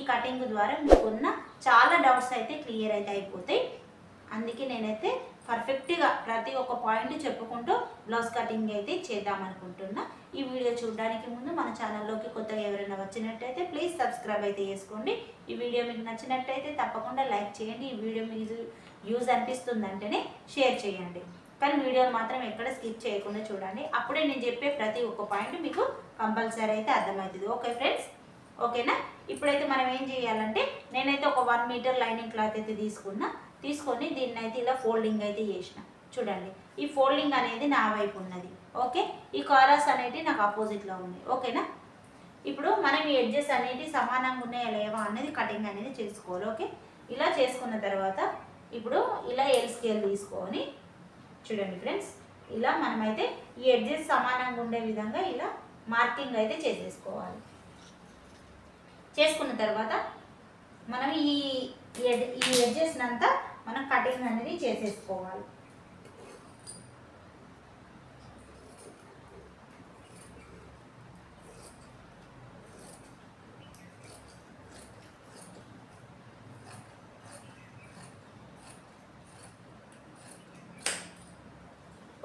Cutting ద్వారా మీకున్న చాలా డౌట్స్ అయితే క్లియర్ అయితే అయిపోతాయి. అందుకే నేనైతే పర్ఫెక్ట్గా ప్రతి ఒక్క పాయింట్ చెప్పుకుంటూ బ్లౌజ్ కటింగ్ అయితే చేద్దాం అనుకుంటున్నా. ఈ వీడియో చూడడానికి ముందు మన ఛానల్లోకి కొత్తగా ఎవరైనా వచ్చినట్టయితే ప్లీజ్ సబ్స్క్రైబ్ అయితే చేసుకోండి. ఈ వీడియో మీకు నచ్చినట్టయితే తప్పకుండా లైక్ చేయండి. ఈ వీడియో మీకు యూజ్ అనిపిస్తుందంటేనే షేర్ చేయండి. కానీ వీడియోని మాత్రం ఎక్కడ స్కిప్ చేయకుండా చూడండి. అప్పుడే నేను చెప్పే ప్రతి ఒక్క పాయింట్ మీకు కంపల్సరీ అయితే అర్థమవుతుంది. ఓకే ఫ్రెండ్స్, ఓకేనా? ఇప్పుడైతే మనం ఏం చేయాలంటే నేనైతే ఒక 1 మీటర్ లైనింగ్ క్లాత్ అయితే తీసుకొని దీన్ని అయితే ఇలా ఫోల్డింగ్ అయితే చేసిన. చూడండి, ఈ ఫోల్డింగ్ అనేది నా వైపు ఉన్నది. ఓకే, ఈ కాలర్స్ అనేవి నాకు ఆపోజిట్లో ఉన్నాయి. ఓకేనా? ఇప్పుడు మనం ఈ ఎడ్జెస్ అనేవి సమానంగా ఉన్నాయా లేవా అనేది కటింగ్ అనేది చేసుకోవాలి. ఓకే, ఇలా చేసుకున్న తర్వాత ఇప్పుడు ఇలా ఎల్ స్కేల్ తీసుకొని చూడండి ఫ్రెండ్స్, ఇలా మనమైతే ఈ ఎడ్జెస్ సమానంగా ఉండే విధంగా ఇలా మార్కింగ్ అయితే చేసేసుకోవాలి. చేసుకున్న తర్వాత మనం ఈ ఎడ్జెస్ అంతా మనం కటింగ్ అనేది చేసేసుకోవాలి.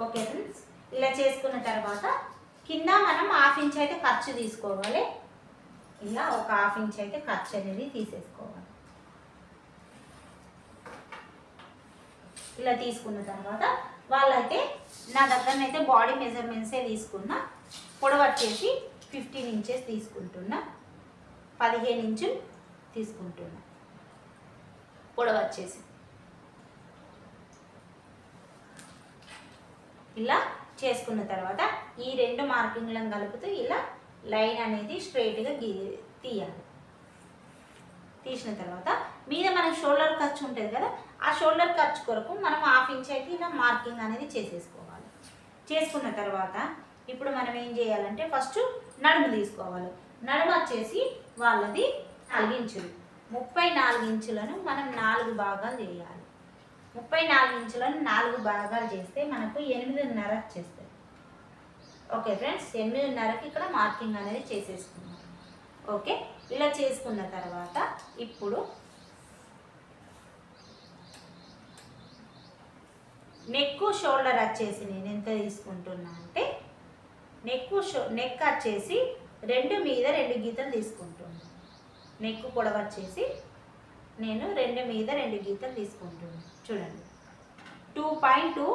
ఓకే ఫ్రెండ్స్, ఇలా చేసుకున్న తర్వాత కింద మనం 1/2 ఇంచ్ అయితే ఖర్చు తీసుకోవాలి. ఇలా ఒక 1/2 ఇంచ్ అయితే ఖర్చు అనేది తీసేసుకోవాలి. ఇలా తీసుకున్న తర్వాత వాళ్ళైతే నా దగ్గరనైతే బాడీ మెజర్మెంట్సే తీసుకున్నా. పొడవు వచ్చేసి 15 ఇంచెస్ తీసుకుంటున్నా, 15 ఇంచులు తీసుకుంటున్నా పొడవు వచ్చేసి. ఇలా చేసుకున్న తర్వాత ఈ 2 మార్కింగ్లను కలుపుతూ ఇలా లైన్ అనేది స్ట్రైట్గా తీయాలి. తీసిన తర్వాత మీద మనకి షోల్డర్ ఖర్చు ఉంటుంది కదా, ఆ షోల్డర్ ఖర్చు కొరకు మనం 1/2 ఇంచ్ అయితే ఇలా మార్కింగ్ అనేది చేసేసుకోవాలి. చేసుకున్న తర్వాత ఇప్పుడు మనం ఏం చేయాలంటే ఫస్ట్ నడుము తీసుకోవాలి. నడుము వచ్చేసి వాళ్ళది 4 ఇంచులు. 34 ఇంచులను మనం 4 భాగాలు చేయాలి. 34 ఇంచులను 4 భాగాలు చేస్తే మనకు 8.5 వచ్చేస్తుంది. ఓకే ఫ్రెండ్స్, 8.5కి ఇక్కడ మార్కింగ్ అనేది చేసేసుకున్నాం. ఓకే, ఇలా చేసుకున్న తర్వాత ఇప్పుడు నెక్ షోల్డర్ వచ్చేసి నేను ఎంత తీసుకుంటున్నా అంటే నెక్ వచ్చేసి 2 మీద 2 గీతలు తీసుకుంటున్నాను. నెక్ పొడవు వచ్చేసి నేను 2 మీద 2 గీతలు తీసుకుంటున్నాను. చూడండి, 2.2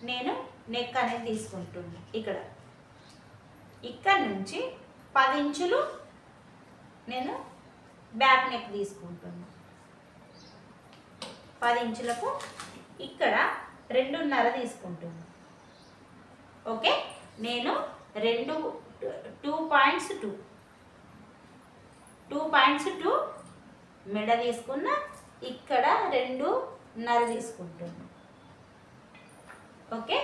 నేను నెక్ అనేది తీసుకుంటున్నాను. ఇక్కడ నుంచి 10 ఇంచులు నేను బ్యాక్ నెక్ తీసుకుంటున్నాను. 10 ఇంచులకు ఇక్కడ 2.5 తీసుకుంటున్నాను. ఓకే, నేను 2.2 మెడ తీసుకున్నా, ఇక్కడ 2.5 తీసుకుంటున్నాను. ఓకే,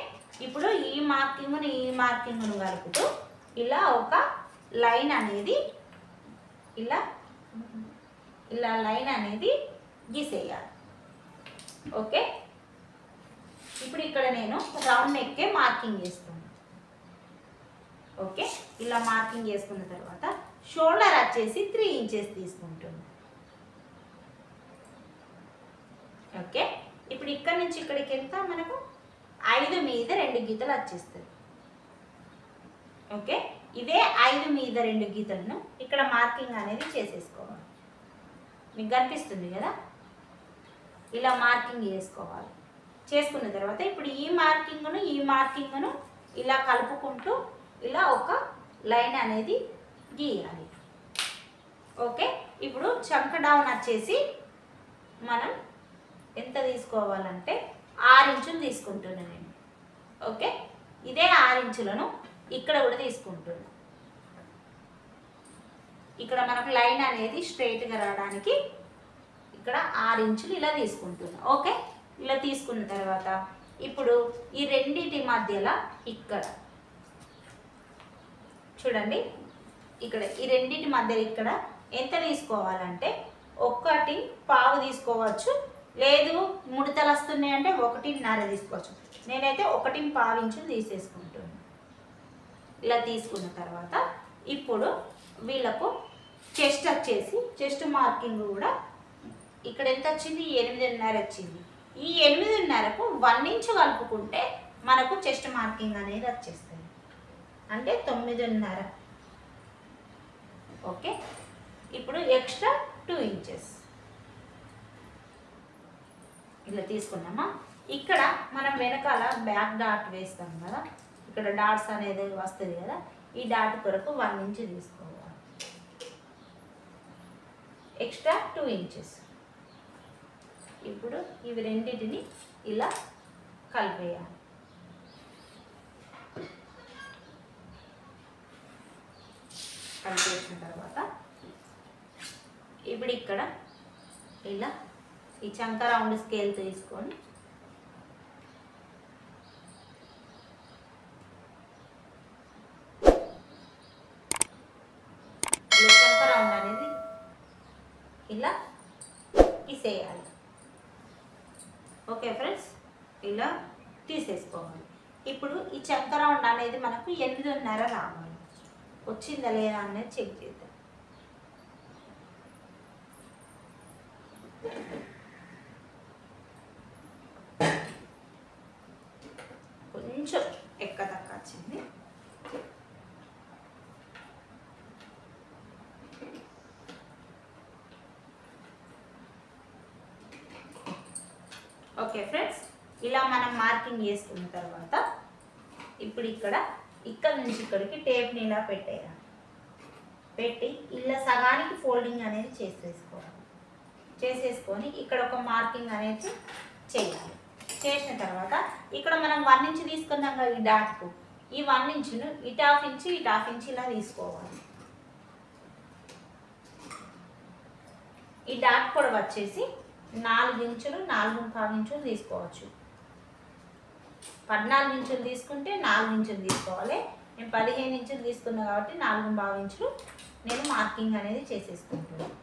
ఇప్పుడు ఈ మార్కింగ్ను కలుపుతూ ఇలా ఒక లైన్ అనేది ఇలా లైన్ అనేది గీసేయాలి. ఓకే, ఇప్పుడు ఇక్కడ నేను రౌండ్ నెక్కే మార్కింగ్ చేస్తున్నాను. ఓకే, ఇలా మార్కింగ్ చేసుకున్న తర్వాత షోల్డర్ వచ్చేసి 3 ఇంచెస్ తీసుకుంటున్నాను. ఓకే, ఇప్పుడు ఇక్కడ నుంచి ఇక్కడికి వెళ్తా మనకు 5 మీద 2 గీతలు వచ్చేస్తుంది. ఓకే, ఇదే 5 మీద 2 గీతలను ఇక్కడ మార్కింగ్ అనేది చేసేసుకోవాలి. మీకు కనిపిస్తుంది కదా, ఇలా మార్కింగ్ చేసుకోవాలి. చేసుకున్న తర్వాత ఇప్పుడు ఈ మార్కింగ్ను ఇలా కలుపుకుంటూ ఇలా ఒక లైన్ అనేది గీయాలి. ఓకే, ఇప్పుడు చంక డౌన్ వచ్చేసి మనం ఎంత తీసుకోవాలంటే 6 ఇంచులు తీసుకుంటున్నాను నేను. ఓకే, ఇదే 6 ఇంచులను ఇక్కడ కూడా తీసుకుంటున్నాను. ఇక్కడ మనకు లైన్ అనేది స్ట్రైట్గా రావడానికి ఇక్కడ 6 ఇంచులు ఇలా తీసుకుంటున్నాను. ఓకే, ఇలా తీసుకున్న తర్వాత ఇప్పుడు ఈ రెండింటి మధ్యలో ఇక్కడ చూడండి, ఇక్కడ ఈ రెండింటి మధ్యలో ఇక్కడ ఎంత తీసుకోవాలంటే 1.5 తీసుకోవచ్చు, లేదు ముడతలు వస్తున్నాయి అంటే 1.5 తీసుకోవచ్చు. నేనైతే 1.5 ఇంచులు తీసేసుకుంటున్నాను. ఇలా తీసుకున్న తర్వాత ఇప్పుడు వీళ్ళకు చెస్ట్ వచ్చేసి చెస్ట్ మార్కింగ్ కూడా ఇక్కడ ఎంత వచ్చింది 8.5 వచ్చింది. ఈ 8.5కు 1 ఇంచ్ కలుపుకుంటే మనకు చెస్ట్ మార్కింగ్ అనేది వచ్చేస్తుంది, అంటే 9.5. ఓకే, ఇప్పుడు ఎక్స్ట్రా 2 ఇంచెస్ ఇలా తీసుకున్నామా. ఇక్కడ మనం వెనకాల బ్యాక్ డాట్ వేస్తాం కదా, ఇక్కడ డాట్స్ అనేది వస్తుంది కదా, ఈ డాట్ కొరకు 1 ఇంచ్ తీసుకోవాలి, ఎక్స్ట్రా 2 ఇంచెస్. ఇప్పుడు ఇవి రెండింటిని ఇలా కలిపేయాలి. కలిపేసిన తర్వాత ఇప్పుడు ఇక్కడ ఇలా ఈ చంక రౌండ్ స్కేల్ తీసుకొని చంక రౌండ్ అనేది ఇలా తీసేయాలి. ఓకే ఫ్రెండ్స్, ఇలా తీసేసుకోవాలి. ఇప్పుడు ఈ చంక రౌండ్ అనేది మనకు 8.5 రావాలి. వచ్చిందా లేదా అనేది చెక్ చేద్దాం. కొంచెం తక్కువ వచ్చింది. ఓకే ఫ్రెండ్స్, ఇలా మనం మార్కింగ్ చేసుకున్న తర్వాత ఇప్పుడు ఇక్కడ నుంచి ఇక్కడికి టేప్ని ఇలా పెట్టేయాలి. పెట్టి ఇలా సగానికి ఫోల్డింగ్ అనేది చేసేసుకొని ఇక్కడ ఒక మార్కింగ్ అనేది చేయాలి. చేసిన తర్వాత ఇక్కడ మనం 1 ఇంచ్ తీసుకున్నాం కదా ఈ డాట్కు, ఈ 1 ఇంచును ఇటు హాఫ్ ఇంచ్ ఇలా తీసుకోవాలి. ఈ డాట్ పొడవు వచ్చేసి 4 ఇంచులు 4.5 ఇంచులు తీసుకోవచ్చు. 14 ఇంచులు తీసుకుంటే 4 ఇంచులు తీసుకోవాలి. నేను 15 ఇంచులు తీసుకున్నా కాబట్టి 4.5 ఇంచులు నేను మార్కింగ్ అనేది చేసేసుకుంటున్నాను.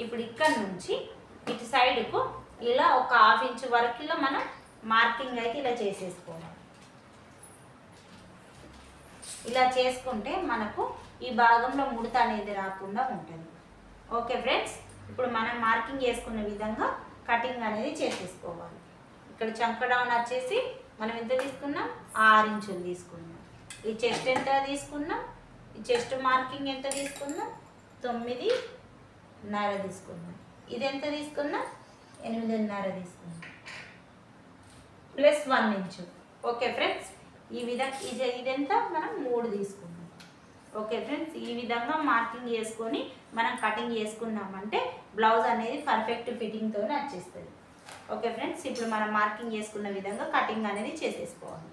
ఇప్పుడు ఇక్కడ నుంచి ఇటు సైడ్కు ఇలా ఒక 1/2 ఇంచ్ వరకు ఇలా మనం మార్కింగ్ అయితే ఇలా చేసేసుకోవాలి. ఇలా చేసుకుంటే మనకు ఈ భాగంలో ముడత అనేది రాకుండా ఉంటుంది. ఓకే ఫ్రెండ్స్, ఇప్పుడు మనం మార్కింగ్ చేసుకున్న విధంగా కటింగ్ అనేది చేసేసుకోవాలి. ఇక్కడ చంక డౌన్ వచ్చేసి మనం ఎంత తీసుకున్నాం, 6 ఇంచులు తీసుకున్నాం. ఈ చెస్ట్ ఎంత తీసుకున్నాం, ఈ చెస్ట్ మార్కింగ్ ఎంత తీసుకున్నాం, 9.5 తీసుకున్నాం. ఇది ఎంత తీసుకున్నాం, 8.5 తీసుకున్నాం, ప్లస్ 1 ఇంచు. ఓకే ఫ్రెండ్స్, ఈ విధంగా ఇదంతా మనం 3 తీసుకున్నాం. ఓకే ఫ్రెండ్స్, ఈ విధంగా మార్కింగ్ చేసుకొని మనం కటింగ్ చేసుకున్నామంటే బ్లౌజ్ అనేది పర్ఫెక్ట్ ఫిట్టింగ్తో వచ్చేస్తుంది. ఓకే ఫ్రెండ్స్, ఇప్పుడు మనం మార్కింగ్ చేసుకున్న విధంగా కటింగ్ అనేది చేసేసుకోవాలి.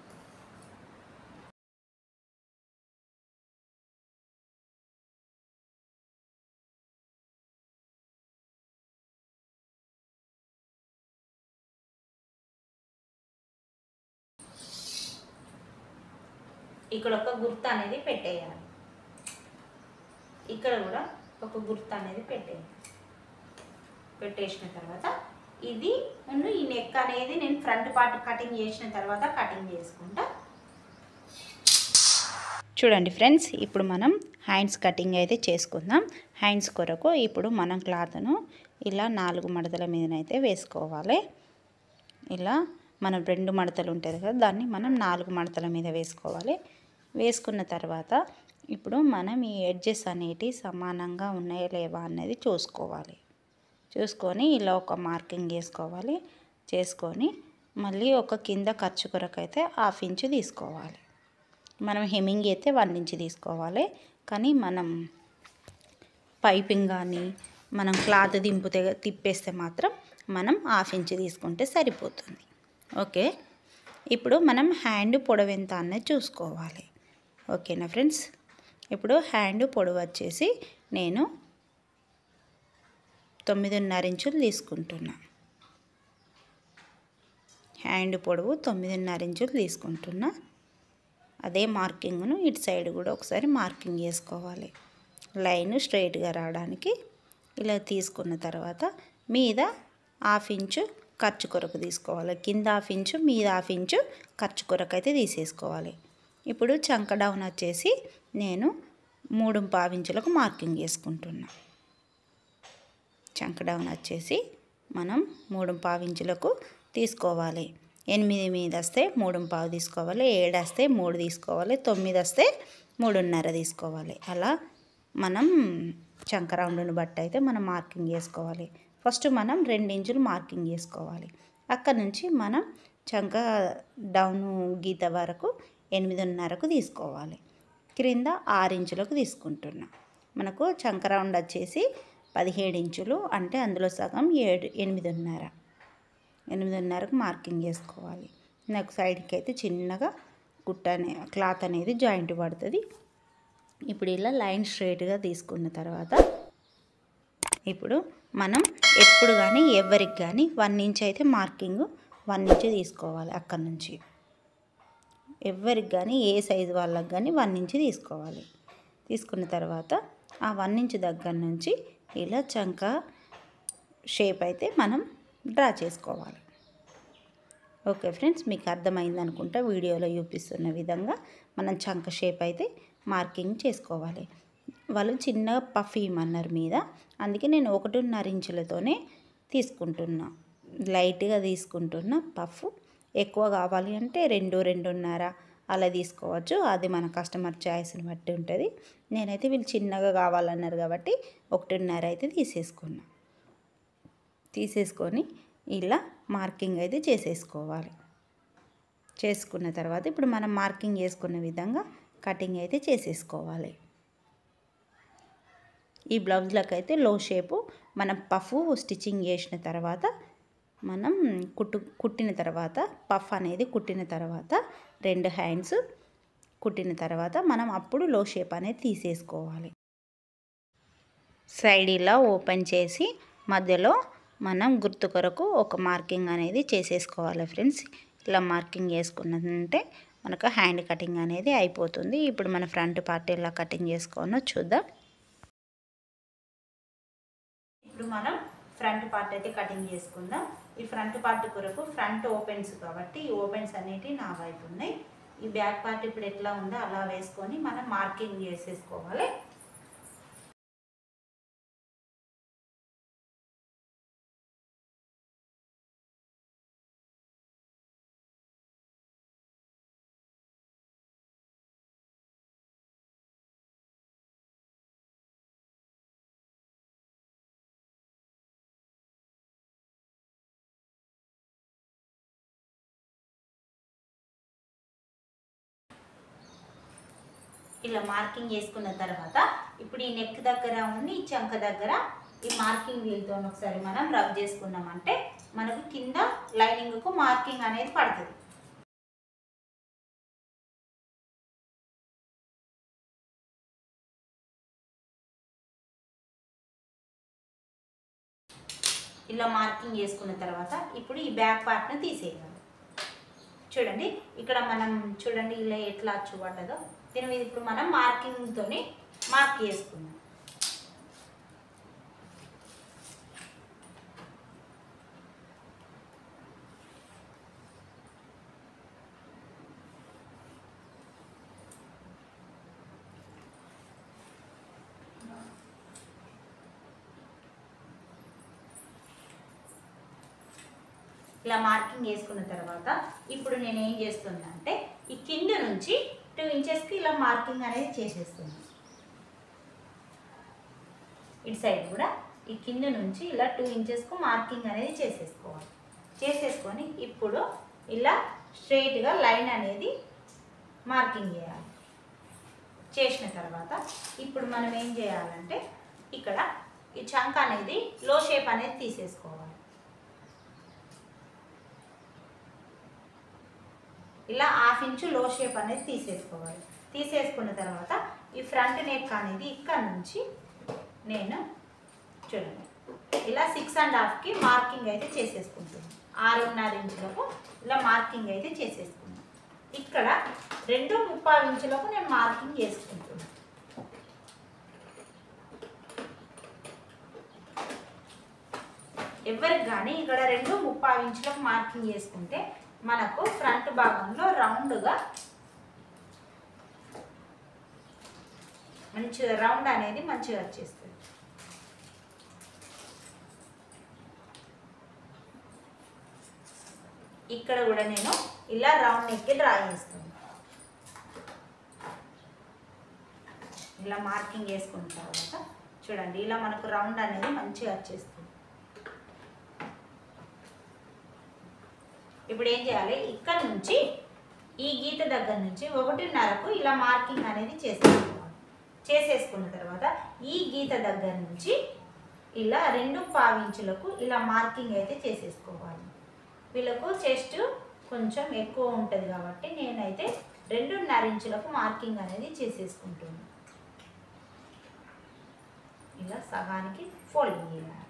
ఇక్కడ ఒక గుర్తు అనేది పెట్టేయాలి. ఇక్కడ కూడా ఒక గుర్తు అనేది పెట్టేసిన తర్వాత ఇది ఈ నెక్ అనేది నేను ఫ్రంట్ పార్ట్ కటింగ్ చేసిన తర్వాత కటింగ్ చేసుకుంటా. చూడండి ఫ్రెండ్స్, ఇప్పుడు మనం హ్యాండ్స్ కటింగ్ అయితే చేసుకుందాం. హ్యాండ్స్ కొరకు ఇప్పుడు మనం క్లాత్ను ఇలా 4 మడతల మీదనైతే వేసుకోవాలి. ఇలా మనం 2 మడతలు ఉంటుంది కదా, దాన్ని మనం 4 మడతల మీద వేసుకోవాలి. వేసుకున్న తర్వాత ఇప్పుడు మనం ఈ ఎడ్జెస్ అనేటివి సమానంగా ఉన్నాయా లేవా అనేది చూసుకొని ఇలా ఒక మార్కింగ్ చేసుకోవాలి. చేసుకొని మళ్ళీ ఒక కింద ఖర్చు కొరకు అయితే 1/2 ఇంచు తీసుకోవాలి. మనం హెమ్మింగ్ అయితే 1 ఇంచ్ తీసుకోవాలి. కానీ మనం పైపింగ్ కానీ మనం క్లాత్ తిప్పేస్తే మాత్రం మనం 1/2 ఇంచ్ తీసుకుంటే సరిపోతుంది. ఓకే, ఇప్పుడు మనం హ్యాండ్ పొడవు ఎంత అన్నది చూసుకోవాలి. ఓకేనా ఫ్రెండ్స్, ఇప్పుడు హ్యాండ్ పొడవు వచ్చేసి నేను 9.5 ఇంచులు తీసుకుంటున్నా. హ్యాండ్ పొడవు 9.5 ఇంచులు తీసుకుంటున్నా. అదే మార్కింగ్ను ఇటు సైడ్ కూడా ఒకసారి మార్కింగ్ చేసుకోవాలి. లైన్ స్ట్రైట్గా రావడానికి ఇలా తీసుకున్న తర్వాత మీద 1/2 ఇంచు ఖర్చు కొరకు తీసుకోవాలి. కింద 1/2 ఇంచు మీద 1/2 ఇంచు ఖర్చు కొరకు అయితే తీసేసుకోవాలి. ఇప్పుడు చంక డౌన్ వచ్చేసి నేను 3/4 ఇంచులకు మార్కింగ్ చేసుకుంటున్నా. చంక డౌన్ వచ్చేసి మనం 3/4 ఇంచులకు తీసుకోవాలి. 8 మీద వస్తే 3/4 తీసుకోవాలి, 7 వస్తే 3 తీసుకోవాలి, 9 వస్తే 3.5 తీసుకోవాలి. అలా మనం చంక రౌండ్ని బట్టి అయితే మనం మార్కింగ్ చేసుకోవాలి. ఫస్ట్ మనం 2 ఇంచులు మార్కింగ్ చేసుకోవాలి. అక్కడ నుంచి మనం చంక డౌన్ గీత వరకు 8.5కు తీసుకోవాలి. క్రింద 6 ఇంచులకు తీసుకుంటున్నాం. మనకు చంక రౌండ్ వచ్చేసి 17 ఇంచులు, అంటే అందులో సగం 8.5కు మార్కింగ్ చేసుకోవాలి. నాకు సైడ్కి అయితే చిన్నగా క్లాత్ అనేది జాయింట్ పడుతుంది. ఇప్పుడు ఇలా లైన్ స్ట్రైట్గా తీసుకున్న తర్వాత ఇప్పుడు మనం ఎప్పుడు కానీ ఎవరికి కానీ 1 ఇంచ్ అయితే మార్కింగ్ 1 ఇంచ్ తీసుకోవాలి. అక్కడ నుంచి ఎవరికి కానీ ఏ సైజు వాళ్ళకి కానీ 1 ఇంచ్ తీసుకోవాలి. తీసుకున్న తర్వాత ఆ 1 ఇంచ్ దగ్గర నుంచి ఇలా చంక షేప్ అయితే మనం డ్రా చేసుకోవాలి. ఓకే ఫ్రెండ్స్, మీకు అర్థమైంది అనుకుంటా. వీడియోలో చూపిస్తున్న విధంగా మనం చంక షేప్ అయితే మార్కింగ్ చేసుకోవాలి. వాళ్ళు చిన్నగా పఫ్ ఇవ్వమన్నారు మీద, అందుకే నేను 1.5 ఇంచులతోనే తీసుకుంటున్నా. లైట్గా తీసుకుంటున్నా పఫ్. ఎక్కువ కావాలి అంటే 2, 2.5 అలా తీసుకోవచ్చు. అది మన కస్టమర్ చాయిస్ని బట్టి ఉంటుంది. నేనైతే వీళ్ళు చిన్నగా కావాలన్నారు కాబట్టి 1.5 అయితే తీసేసుకొని ఇలా మార్కింగ్ అయితే చేసేసుకోవాలి. చేసుకున్న తర్వాత ఇప్పుడు మనం మార్కింగ్ చేసుకున్న విధంగా కటింగ్ అయితే చేసేసుకోవాలి. ఈ బ్లౌజ్లకు అయితే లో షేపు మనం పఫ్ స్టిచ్చింగ్ చేసిన తర్వాత మనం కుట్టిన తర్వాత పఫ్ అనేది కుట్టిన తర్వాత 2 హ్యాండ్స్ కుట్టిన తర్వాత మనం అప్పుడు లో షేప్ అనేది తీసేసుకోవాలి. సైడ్ ఇలా ఓపెన్ చేసి మధ్యలో మనం గుర్తు కొరకు ఒక మార్కింగ్ అనేది చేసేసుకోవాలి ఫ్రెండ్స్. ఇలా మార్కింగ్ చేసుకున్నంటే మనకు హ్యాండ్ కటింగ్ అనేది అయిపోతుంది. ఇప్పుడు మన ఫ్రంట్ పార్ట్ ఎలా కటింగ్ చేసుకోవాలో చూద్దాం. ఇప్పుడు మనం ఫ్రంట్ పార్ట్ అయితే కటింగ్ చేసుకుందాం. ఈ ఫ్రంట్ పార్ట్ కొరకు ఫ్రంట్ ఓపెన్స్ కాబట్టి ఈ ఓపెన్స్ అనేటివి నా వైపు ఉన్నాయి. ఈ బ్యాక్ పార్ట్ ఇప్పుడు ఎట్లా ఉందో అలా వేసుకొని మనం మార్కింగ్ చేసేసుకోవాలి. ఇలా మార్కింగ్ చేసుకున్న తర్వాత ఇప్పుడు ఈ నెక్ దగ్గర ఉండి ఈ చంక దగ్గర ఈ మార్కింగ్ వీల్తో ఒకసారి మనం రబ్ చేసుకున్నామంటే మనకు కింద లైనింగ్కు మార్కింగ్ అనేది పడుతుంది. ఇలా మార్కింగ్ చేసుకున్న తర్వాత ఇప్పుడు ఈ బ్యాక్ పార్ట్ను తీసేయాలి. చూడండి ఇక్కడ మనం చూడండి ఇలా ఎట్లా చూపడ్డదో దీని మీద ఇప్పుడు మనం మార్కింగ్తో మార్క్ చేసుకుందాం. ఇలా మార్కింగ్ చేసుకున్న తర్వాత ఇప్పుడు నేను ఏం చేస్తున్నా అంటే ఈ కింద నుంచి 2 ఇంచెస్కి ఇలా మార్కింగ్ అనేది చేసేస్తున్నాను. ఇటు సైడ్ కూడా ఈ కింద నుంచి ఇలా 2 ఇంచెస్కు మార్కింగ్ అనేది చేసేసుకోవాలి. చేసేసుకొని ఇప్పుడు ఇలా స్ట్రైట్గా లైన్ అనేది మార్కింగ్ చేయాలి. చేసిన తర్వాత ఇప్పుడు మనం ఏం చేయాలంటే ఇక్కడ ఈ చంక అనేది లో షేప్ అనేది తీసేసుకోవాలి. ఇలా 1/2 ఇంచు లో షేప్ అనేది తీసేసుకోవాలి. తీసేసుకున్న తర్వాత ఈ ఫ్రంట్ నెక్ అనేది ఇక్కడ నుంచి నేను చూడండి ఇలా 6.5కి మార్కింగ్ అయితే చేసేసుకుంటున్నాను. 6.5 ఇంచులకు ఇలా మార్కింగ్ అయితే చేసేసుకున్నాను. ఇక్కడ 2.25 ఇంచులకు నేను మార్కింగ్ చేసుకుంటున్నాను. ఎవరికి కానీ ఇక్కడ 2.5 ఇంచులకు మార్కింగ్ చేసుకుంటే మనకు ఫ్రంట్ భాగంలో రౌండ్గా మంచిగా రౌండ్ అనేది మంచిగా వచ్చేస్తుంది. ఇక్కడ కూడా నేను ఇలా రౌండ్ నెక్కి డ్రా చేస్తాను. ఇలా మార్కింగ్ వేసుకున్న తర్వాత చూడండి ఇలా మనకు రౌండ్ అనేది మంచిగా వచ్చేస్తుంది. ఇప్పుడు ఏం చేయాలి, ఇక్కడ నుంచి ఈ గీత దగ్గర నుంచి 1.5కు ఇలా మార్కింగ్ అనేది చేసేసుకున్న తర్వాత ఈ గీత దగ్గర నుంచి ఇలా 2.5 ఇంచులకు ఇలా మార్కింగ్ అయితే చేసేసుకోవాలి. వీళ్ళకు చెస్ట్ కొంచెం ఎక్కువ ఉంటుంది కాబట్టి నేనైతే 2.5 ఇంచులకు మార్కింగ్ అనేది చేసేసుకుంటున్నాను. ఇలా సగానికి ఫోల్డింగ్ చేయాలి.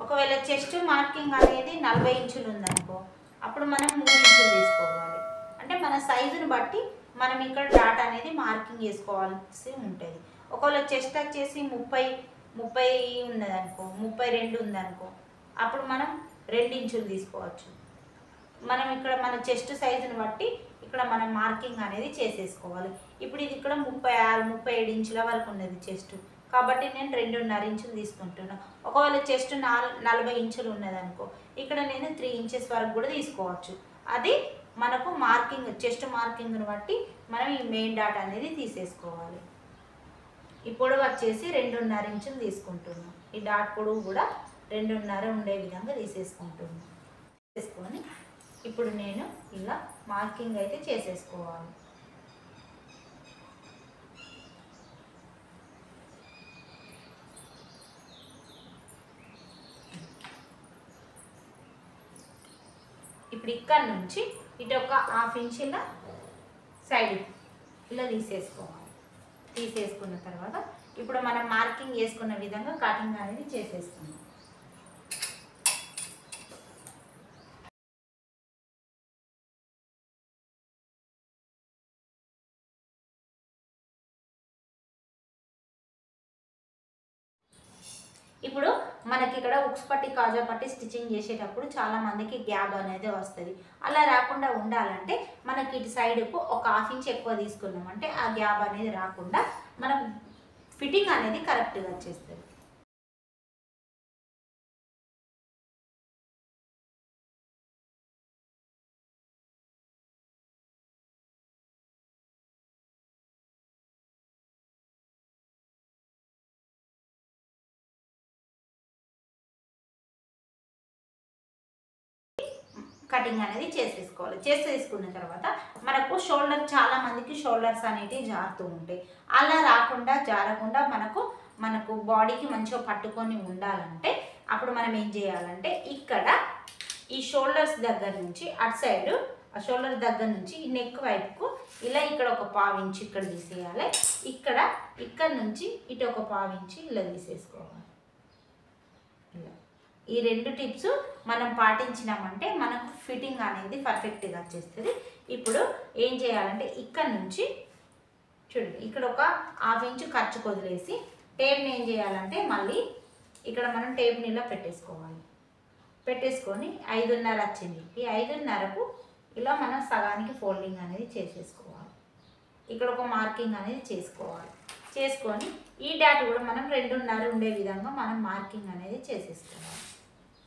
ఒకవేళ చెస్ట్ మార్కింగ్ అనేది 40 ఇంచులు ఉందనుకో అప్పుడు మనం 3 ఇంచులు తీసుకోవాలి. అంటే మన సైజుని బట్టి మనం ఇక్కడ డాట్ అనేది మార్కింగ్ చేసుకోవాల్సి ఉంటుంది. ఒకవేళ చెస్ట్ వచ్చేసి 30 ఉన్నదనుకో 32 ఉందనుకో అప్పుడు మనం 2 ఇంచులు తీసుకోవచ్చు. మనం ఇక్కడ మన చెస్ట్ సైజుని బట్టి ఇక్కడ మనం మార్కింగ్ అనేది చేసేసుకోవాలి. ఇప్పుడు ఇది ఇక్కడ 36-37 ఇంచుల వరకు ఉన్నది చెస్ట్ కాబట్టి నేను 2.5 ఇంచులు తీసుకుంటున్నాను. ఒకవేళ చెస్ట్ 40 ఇంచులు ఉన్నదనుకో ఇక్కడ నేను 3 ఇంచెస్ వరకు కూడా తీసుకోవచ్చు. అది మనకు మార్కింగ్ చెస్ట్ మార్కింగ్ని బట్టి మనం ఈ మెయిన్ డాట్ అనేది తీసేసుకోవాలి. ఈ పొడవు వచ్చేసి 2.5 ఇంచులు తీసుకుంటున్నాం. ఈ డాట్ పొడవు కూడా 2.5 ఉండే విధంగా తీసేసుకుంటున్నాను. తీసుకొని ఇప్పుడు నేను ఇలా మార్కింగ్ అయితే చేసేసుకోవాలి. ఇప్పుడు ఇక్కడ నుంచి ఇటు ఒక 1/2 ఇంచ్ ఇలా సైడ్ ఇలా తీసేసుకోవాలి. తీసేసుకున్న తర్వాత ఇప్పుడు మనం మార్కింగ్ చేసుకున్న విధంగా కటింగ్ అనేది చేసేసుకున్నాం. ఇప్పుడు మనకి ఇక్కడ ఉక్స్ పట్టి కాజా పట్టి స్టిచ్చింగ్ చేసేటప్పుడు చాలా మందికి గ్యాప్ అనేది వస్తుంది. అలా రాకుండా ఉండాలంటే మనకి ఇటు సైడ్కు ఒక 1/2 ఇంచ్ ఎక్కువ తీసుకున్నామంటే ఆ గ్యాప్ అనేది రాకుండా మనకు ఫిట్టింగ్ అనేది కరెక్ట్గా వచ్చేస్తుంది. కటింగ్ అనేది చేసేసుకోవాలి. చేసేసుకున్న తర్వాత మనకు షోల్డర్ చాలా మందికి షోల్డర్స్ అనేటివి జారుతూ ఉంటాయి. అలా రాకుండా జారకుండా మనకు బాడీకి మంచిగా పట్టుకొని ఉండాలంటే అప్పుడు మనం ఏం చేయాలంటే ఇక్కడ ఈ షోల్డర్స్ దగ్గర నుంచి అటు సైడ్ ఆ షోల్డర్ దగ్గర నుంచి ఈ నెక్ వైపుకు ఇలా ఇక్కడ ఒక 1/2 ఇంచ్ ఇక్కడ తీసేయాలి. ఇక్కడ నుంచి ఇటు ఒక 1/2 ఇంచ్ ఇలా తీసేసుకోవాలి. ఇలా ఈ 2 టిప్స్ మనం పాటించినామంటే మనకు ఫిట్టింగ్ అనేది పర్ఫెక్ట్గా వచ్చేస్తుంది. ఇప్పుడు ఏం చేయాలంటే ఇక్కడ నుంచి చూడండి ఇక్కడ ఒక 1/2 ఇంచ్ ఖర్చు వదిలేసి టేప్ని ఏం చేయాలంటే మళ్ళీ ఇక్కడ మనం టేప్ని ఇలా పెట్టేసుకోవాలి. పెట్టేసుకొని 5.5 వచ్చింది. ఈ 5.5కు ఇలా మనం సగానికి ఫోల్డింగ్ అనేది చేసేసుకోవాలి. ఇక్కడ ఒక మార్కింగ్ అనేది చేసుకోవాలి. చేసుకొని ఈ డాట్ కూడా మనం 2.5 ఉండే విధంగా మనం మార్కింగ్ అనేది చేసేసుకోవాలి.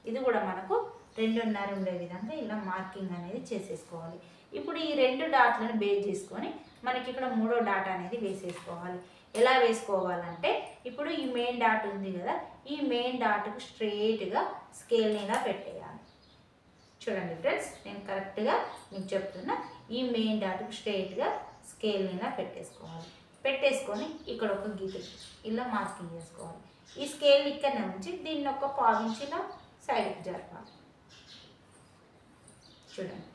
ఇది కూడా మనకు 2.5 ఉండే విధంగా ఇలా మార్కింగ్ అనేది చేసేసుకోవాలి. ఇప్పుడు ఈ 2 డాట్లను బేస్ చేసుకొని మనకి ఇక్కడ 3వ డాట్ అనేది వేసేసుకోవాలి. ఎలా వేసుకోవాలంటే ఇప్పుడు ఈ మెయిన్ డాట్ ఉంది కదా ఈ మెయిన్ డాట్కు స్ట్రెయిట్గా స్కేల్ని ఇలా పెట్టేయాలి. చూడండి ఫ్రెండ్స్ నేను కరెక్ట్గా మీకు చెప్తున్నా. ఈ మెయిన్ డాట్కు స్ట్రెయిట్గా స్కేల్ని ఇలా పెట్టేసుకోవాలి. పెట్టేసుకొని ఇక్కడ ఒక గీత ఇలా మార్కింగ్ చేసుకోవాలి. ఈ స్కేల్ ఇక్కడనే ఉంచి దీన్ని ఒక 1/2 ఇంచ్ ఇలా సైడ్కి జరపాలి. చూడండి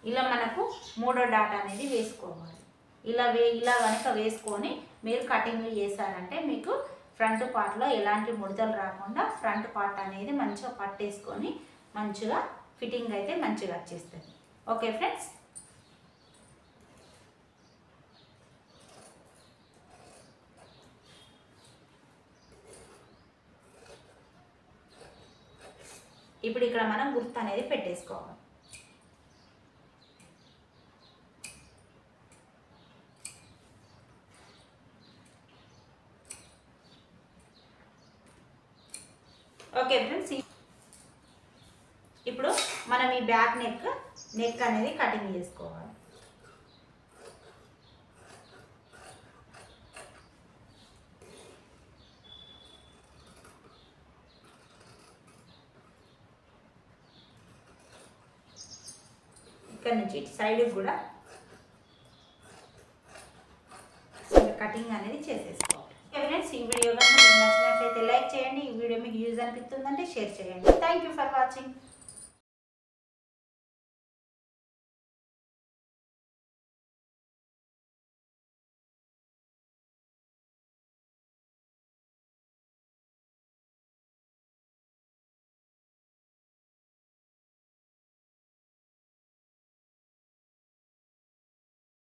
ఇలా మనకు 3వ డాట్ అనేది వేసుకోవాలి. ఇలా కనుక వేసుకొని మీరు కటింగ్ చేశారంటే మీకు ఫ్రంట్ పార్ట్లో ఎలాంటి ముడతలు రాకుండా ఫ్రంట్ పార్ట్ అనేది మంచిగా పట్టేసుకొని మంచిగా ఫిట్టింగ్ అయితే మంచిగా వచ్చేస్తుంది. Okay friends. ఇప్పుడు ఇక్కడ మనం గుర్తు అనేది పెట్టేసుకోవాలి. ఓకే ఫ్రెండ్స్, ఇప్పుడు మనం ఈ బ్యాక్ నెక్ అనేది కటింగ్ చేసుకోవాలి. ఇక్కడ నుంచి సైడ్ కూడా కటింగ్ అనేది చేసేసుకోవాలి. ఫ్రెండ్స్, ఈ వీడియో కనుక మీకు నచ్చినట్లయితే లైక్ చేయండి. ఈ వీడియో మీకు యూజ్ అనిపిస్తుందంటే షేర్ చేయండి. Thank you for watching.